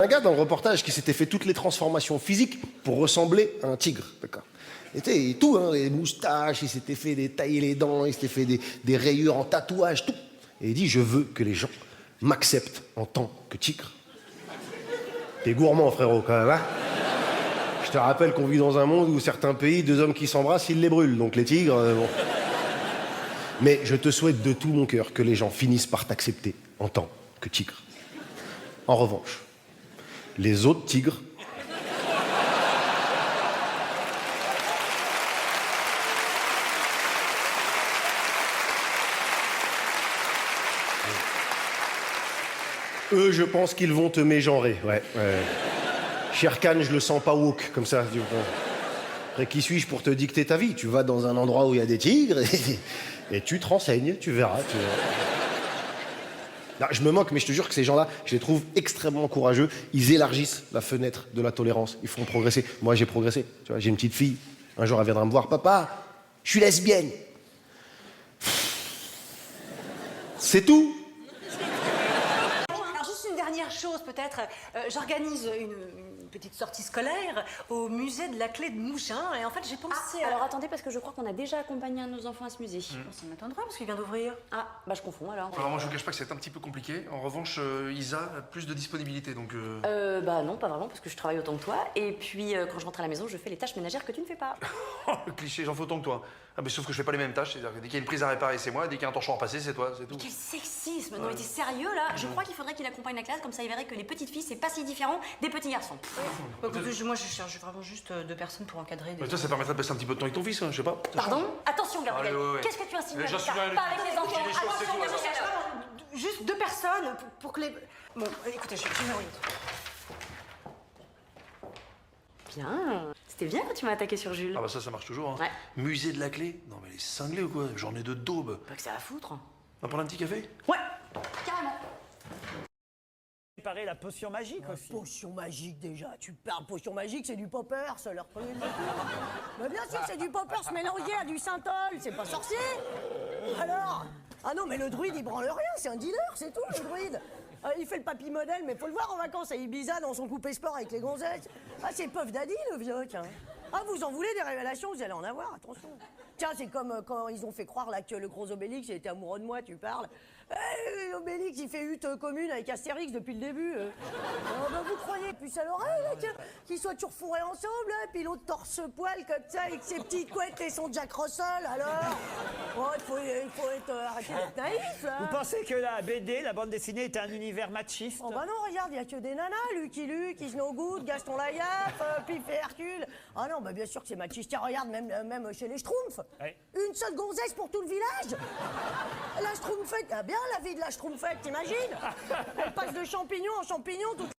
Un gars dans le reportage qui s'était fait toutes les transformations physiques pour ressembler à un tigre, d'accord. Et tout, hein, les moustaches, il s'était fait tailler les dents, il s'était fait des rayures en tatouage, tout. Et il dit, je veux que les gens m'acceptent en tant que tigre. T'es gourmand, frérot, quand même, hein. Je te rappelle qu'on vit dans un monde où certains pays, deux hommes qui s'embrassent, ils les brûlent. Donc les tigres, bon. Mais je te souhaite de tout mon cœur que les gens finissent par t'accepter en tant que tigre. En revanche, les autres tigres, eux, je pense qu'ils vont te mégenrer, ouais. Shere Khan, je le sens pas woke, comme ça. Après, qui suis-je pour te dicter ta vie? Tu vas dans un endroit où il y a des tigres et tu te renseignes, tu verras. Non, je me moque, mais je te jure que ces gens-là, je les trouve extrêmement courageux. Ils élargissent la fenêtre de la tolérance. Ils font progresser. Moi, j'ai progressé. Tu vois, j'ai une petite fille. Un jour, elle viendra me voir. Papa, je suis lesbienne. C'est tout. Alors, juste une dernière chose, peut-être. J'organise une petite sortie scolaire au musée de la clé de Mougins. Et en fait, j'ai pensé à... Alors attendez, parce que je crois qu'on a déjà accompagné un de nos enfants à ce musée. Bon, ça m'étonnerait, parce qu'il vient d'ouvrir. Ah, bah je confonds alors. Alors moi je vous cache pas que c'est un petit peu compliqué. En revanche, Isa a plus de disponibilité donc... Bah non, pas vraiment, parce que je travaille autant que toi. Et puis quand je rentre à la maison, je fais les tâches ménagères que tu ne fais pas. Le cliché, j'en fais autant que toi. Ah mais sauf que je fais pas les mêmes tâches. C'est-à-dire que dès qu'il y a une prise à réparer, c'est moi. Dès qu'il y a un torchon à passer, c'est toi, c'est tout. Quel sexisme! Non mais t'es sérieux là? Je crois qu'il faudrait qu'il accompagne la classe, comme ça il verrait que les petites filles c'est pas si différent des petits garçons. Bah, écoutez, moi, je cherche vraiment juste deux personnes pour encadrer des... Mais toi, ça permettrait de passer un petit peu de temps avec ton fils, hein, je sais pas. Pardon? Attention Gabriel, Allez, ouais. qu'est-ce que tu insinues? J'insinue rien. Pas avec les enfants. J'ai les choses, c'est Attention, tout, Gabriel. Juste deux personnes pour que les... Bon, écoutez, je m'oriente. Bien, c'était bien quand tu m'as attaqué sur Jules. Ah bah ça marche toujours, hein. Ouais. Musée de la clé? Non mais elle est cinglée ou quoi? J'en ai de daube. Pas que ça à foutre. On va prendre un petit café? Ouais, carrément. Préparer la potion magique aussi. Potion magique déjà, tu parles potion magique, c'est du poppers, leur truc. Mais bien sûr que c'est du poppers mélangé à du synthol, c'est pas sorcier. Alors? Ah non, mais le druide il branle rien, c'est un dealer, c'est tout le druide. Il fait le papy modèle, mais faut le voir en vacances à Ibiza dans son coupé sport avec les gonzesses. Ah, c'est Puff Daddy le vieux, tiens. Ah, vous en voulez des révélations, vous allez en avoir, attention. Tiens, c'est comme quand ils ont fait croire là que le gros Obélix était amoureux de moi, tu parles. Obélix, il fait hutte commune avec Astérix depuis le début. Oh, bah, vous croyez, puce à l'oreille, là, qu'ils soient toujours fourrés ensemble, là, puis l'autre torse-poil comme ça, avec ses petites couettes et son Jack Russell, alors. Oh, il faut être, arrêter d'être naïf, là. Vous pensez que la BD, la bande dessinée, est un univers machiste? Oh bah non, regarde, il n'y a que des nanas, Lucky Luke, Is No Good, Gaston Lagaffe, Pif et Hercule. Ah non, bah bien sûr que c'est machiste. Tiens, regarde, même chez les Schtroumpfs. Ouais. Une seule gonzesse pour tout le village. La Schtroumpfette, ah bien la vie de la Schtroumpfette, t'imagines? Elle passe de champignon en champignon toute